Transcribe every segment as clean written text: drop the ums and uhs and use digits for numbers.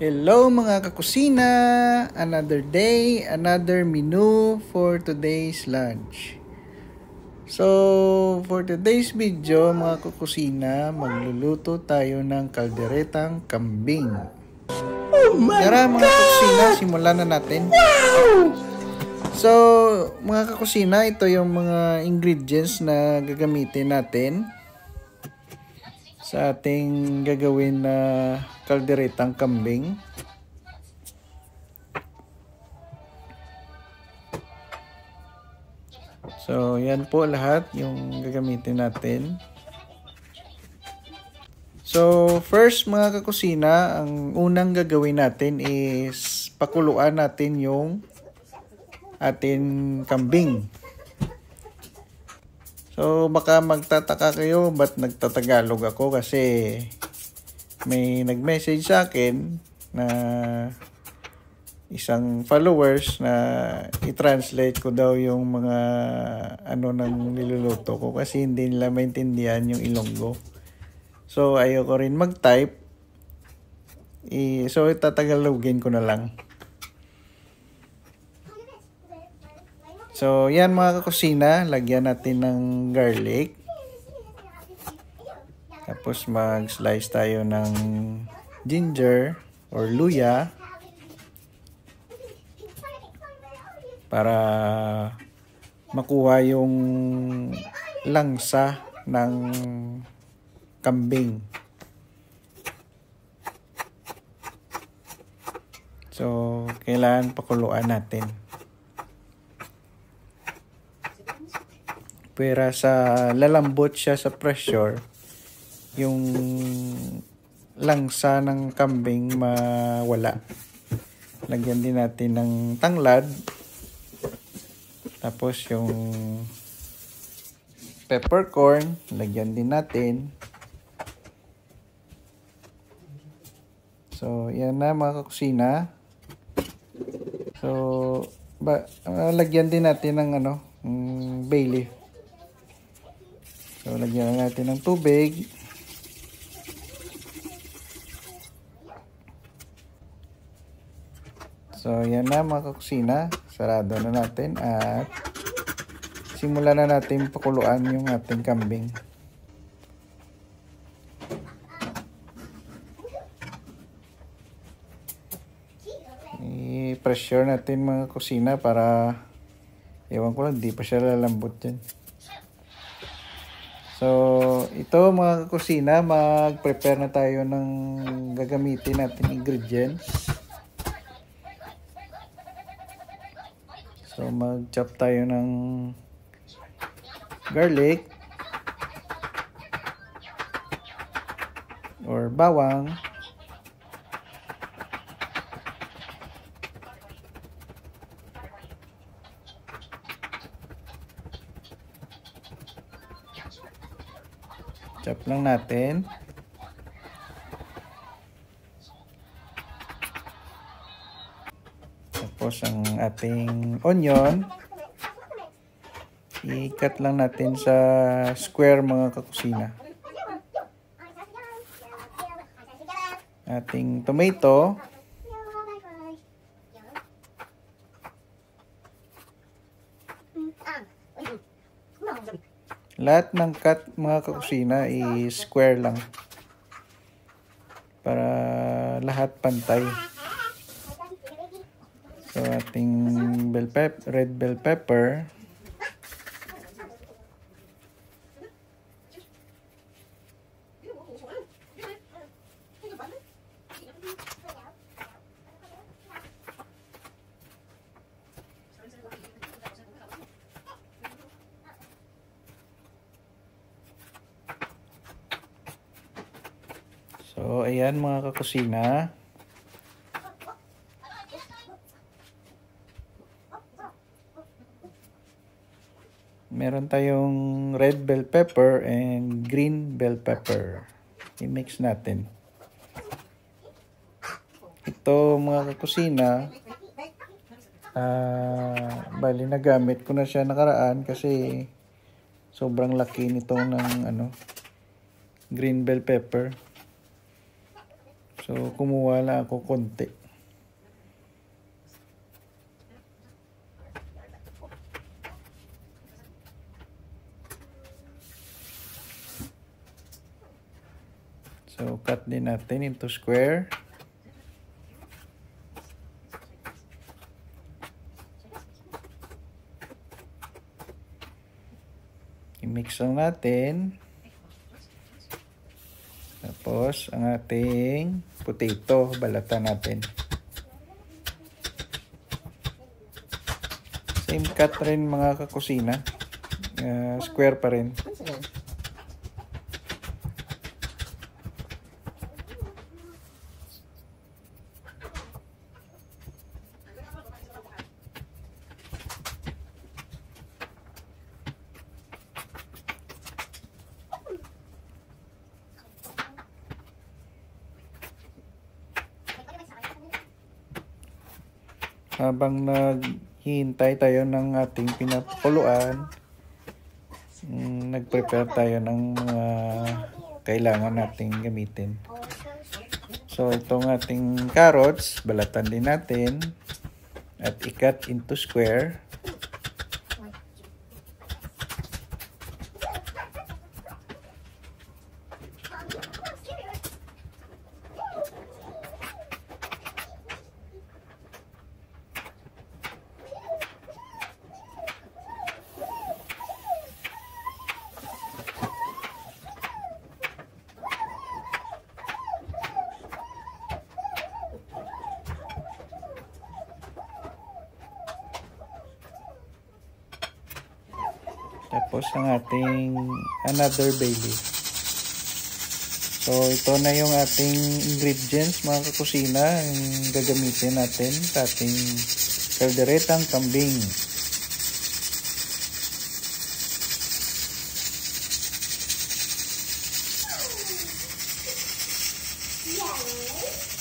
Hello mga kakusina! Another day, another menu for today's lunch. So, for today's video mga kakusina, magluluto tayo ng kalderetang kambing. Tara mga kakusina, simulan na natin. So, mga kakusina, ito yung mga ingredients na gagamitin natin sa ating gagawin na kalderetang kambing. So, yan po lahat yung gagamitin natin. So, first mga kakusina, ang unang gagawin natin is pakuluan natin yung ating kambing. So, baka magtataka kayo ba't nagtatagalog ako kasi may nag-message sa akin na isang followers na i-translate ko daw yung mga ng niluluto ko kasi hindi nila maintindihan yung Ilonggo. So, ayoko rin mag-type. So, itatagalogin ko na lang. So, yan mga kakusina, lagyan natin ng garlic. Tapos mag-slice tayo ng ginger or luya para makuha yung langsa ng kambing. So, kailangan pakuluan natin. Pero sa lalambot siya sa pressure, yung langsa ng kambing mawala. Lagyan din natin ng tanglad. Tapos yung peppercorn, lagyan din natin. So, yan na mga kakusina. So, lagyan din natin ng bay leaf. So, lagyan natin ng tubig. So, yan na mga kakusina. Sarado na natin at simulan na natin pakuluan yung ating kambing. I-pressure natin mga kusina para ewan ko lang, di pa siya lalambot yan. So, ito mga kusina, mag-prepare na tayo ng gagamitin natin ingredients. So, mag-chop tayo ng garlic or bawang. Chop lang natin. Tapos ang ating onion, i-cut lang natin sa square mga kakusina. Ating tomato, lahat ng cut mga kakusina i-square lang para lahat pantay. So, ating red bell pepper. So, ayan mga kakusina. Meron tayong red bell pepper and green bell pepper. I-mix natin. Ito mga kakusina, bali nagamit ko na siya nakaraan kasi sobrang laki nitong ng green bell pepper. So, kumuha lang ako konti. So, cut din natin into square. I-mix lang natin. Tapos, ang ating potato, balatan natin. Same cut rin mga kakusina. Square pa rin. Habang naghihintay tayo ng ating pinapakuluan, nag-prepare tayo ng mga kailangan nating gamitin. So, itong ating carrots, balatan din natin at i-cut into square. Tapos ang ating another bay leaf. So ito na yung ating ingredients mga kakusina, yung gagamitin natin sa ating kalderetang kambing.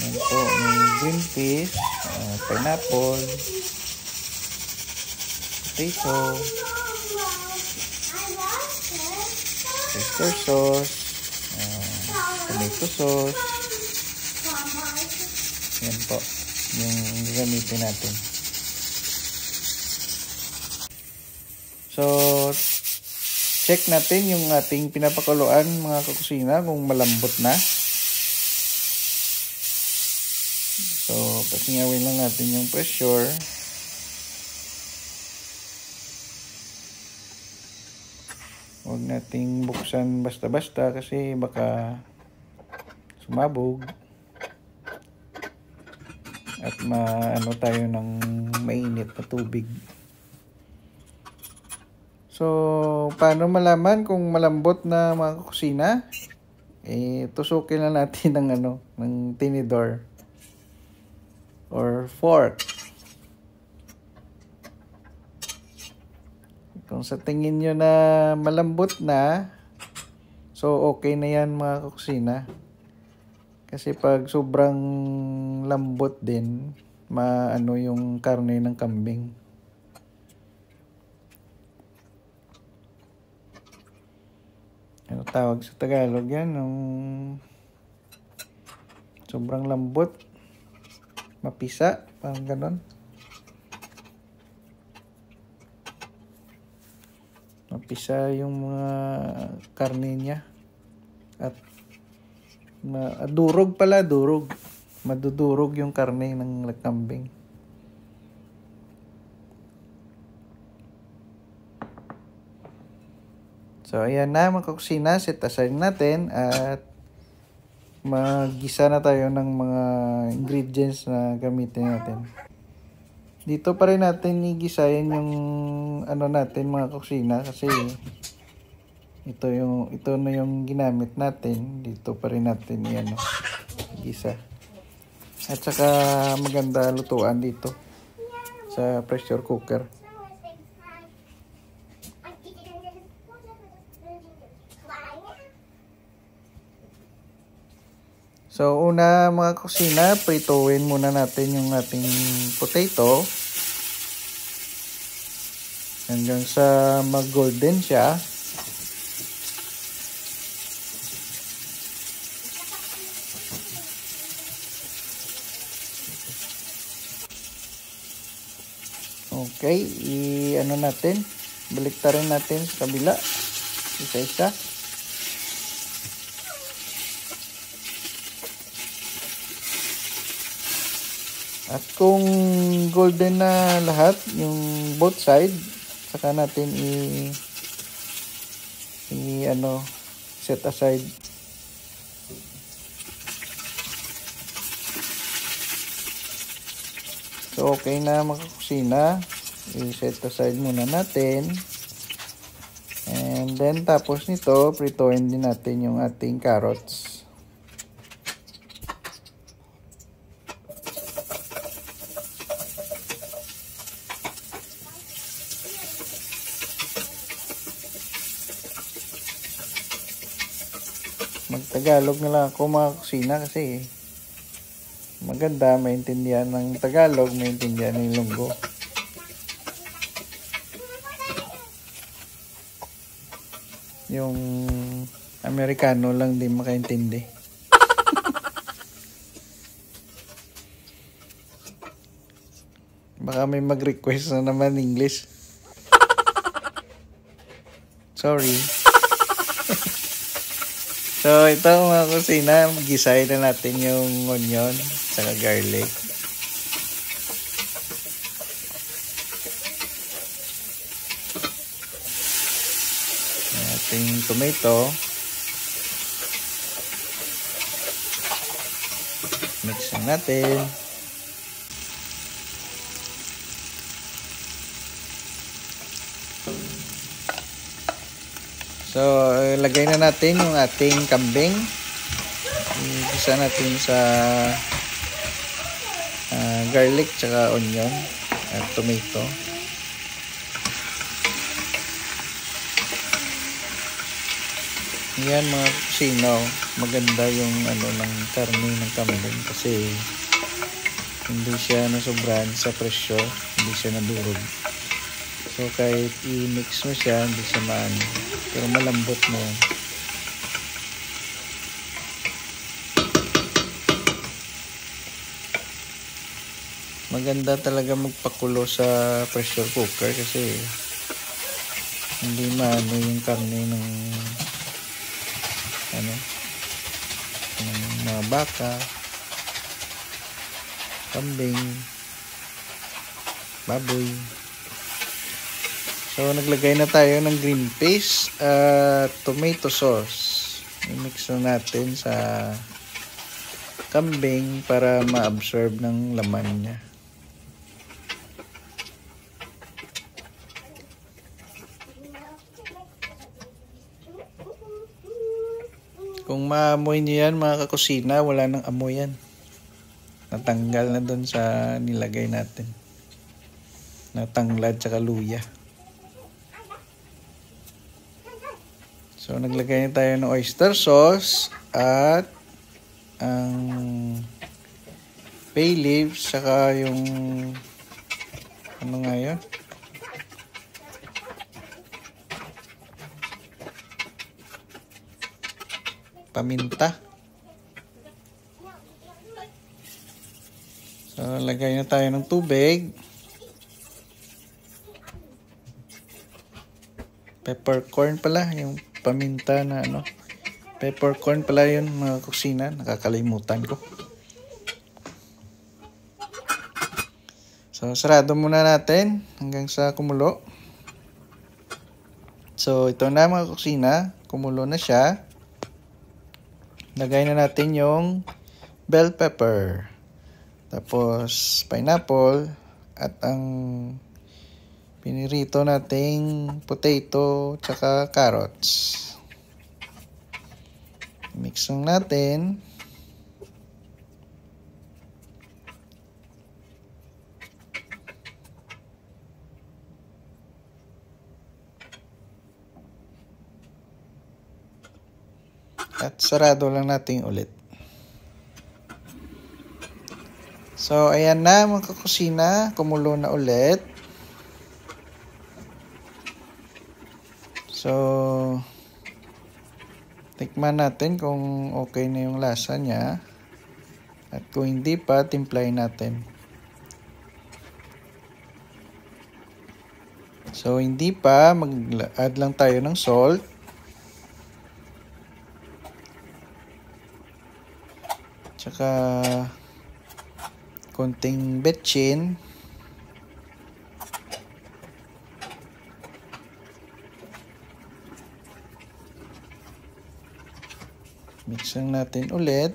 Yan po, may green peas, pineapple, potato, oyster sauce, tomato sauce. Yan po yung gagamitin natin. So check natin yung ating pinapakuluan mga kakusina kung malambot na. So patingawin lang natin yung pressure. Huwag nating buksan basta-basta kasi baka sumabog at maano tayo ng mainit na tubig. So, paano malaman kung malambot na mga kusina? Tusukin lang natin ng tinidor or fork. Kung sa tingin nyo na malambot na, so okay na yan mga kakusina. Kasi pag sobrang lambot din, maano yung karne ng kambing. Ano tawag sa Tagalog yan? Nung sobrang lambot, mapisa, parang ganon. Mapisa yung mga karne niya at durog pala, madudurog yung karne ng kambing. So ayan na mga kakusina, set aside natin at maggisa na tayo ng mga ingredients na gamitin natin. Dito pa rin natin igisahin yung natin mga kakusina kasi ito na yung ginamit natin. Dito pa rin natin igisa. At saka maganda lutuan dito sa pressure cooker. So, una mga kusina, prituin muna natin yung ating potato hanggang sa mag-golden siya. Okay, ano natin, baliktarin natin sa kabila, isa-isa. At kung golden na lahat, yung both side, saka natin set aside. So, okay na mga kusina. I-set aside muna natin. And then, tapos nito, prituin din natin yung ating carrots. Mag-Tagalog na lang ako mga kusina kasi maganda maintindihan ng Tagalog, maintindihan ng Ilonggo. Yung Amerikano lang din makaintindi. Baka may mag-request na naman English. Sorry. So, ito mga kusina, gisay na natin yung onion saka garlic. Ating tomato. Mix na natin. So, lagay na natin yung ating kambing. Igisa natin sa garlic tsaka onion at tomato. Yan mga kusina, maganda yung ng karne ng kambing kasi hindi siya nasobrahan sa presyo, hindi siya nadurog. So kahit i-mix mo siya, hindi siya pero malambot mo. Maganda talaga magpakulo sa pressure cooker kasi hindi maano yung karne ng ng mga baka, kambing, baboy. So, naglagay na tayo ng green paste at tomato sauce. I-mix na natin sa kambing para ma-absorb ng laman niya. Kung maamoy niyo yan mga kakusina, wala nang amoy yan. Natanggal na doon sa nilagay natin. Natanglad tsaka luya. So, naglagay na tayo ng oyster sauce at ang bay leaves saka yung nga yun? Paminta. So, lagay na tayo ng tubig. Peppercorn pala, yung paminta na peppercorn pala yun mga kusina, nakakalimutan ko. So, sarado muna natin hanggang sa kumulo. So, ito na mga kusina, kumulo na siya. Lagay na natin yung bell pepper, tapos pineapple, at ang pinirito nating potato tsaka carrots. Mix lang natin. At sarado lang natin ulit. So, ayan na mga kakusina. Kumulo na ulit. So, tikman natin kung okay na yung lasa niya. At kung hindi pa, timplahin natin. So, hindi pa. Mag-add lang tayo ng salt. Tsaka konting betchin. Mix lang natin ulit.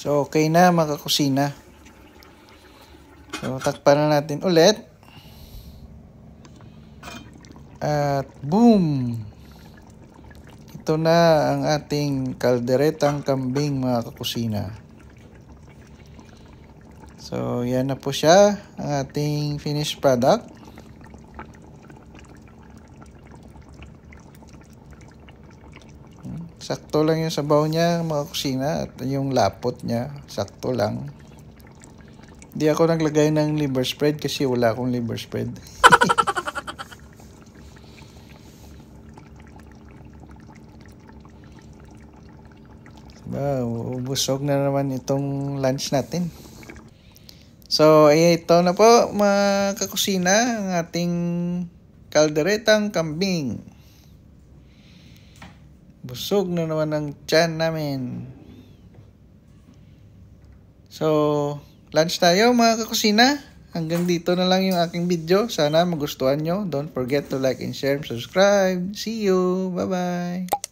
So, okay na mga kakusina. So, takpan na natin ulit. At boom! Ito na ang ating kalderetang kambing mga kakusina. So, yan na po siya, ang ating finished product. Sakto lang yung sabaw niya mga kusina at yung lapot niya, sakto lang. Hindi ako naglagay ng liver spread kasi wala akong liver spread. Wow, busog na naman itong lunch natin. So, ito na po mga kakusina, ang ating kalderetang kambing. Busog na naman ang tiyan namin. So, lunch tayo mga kakusina. Hanggang dito na lang yung aking video. Sana magustuhan nyo. Don't forget to like and share and subscribe. See you. Bye-bye.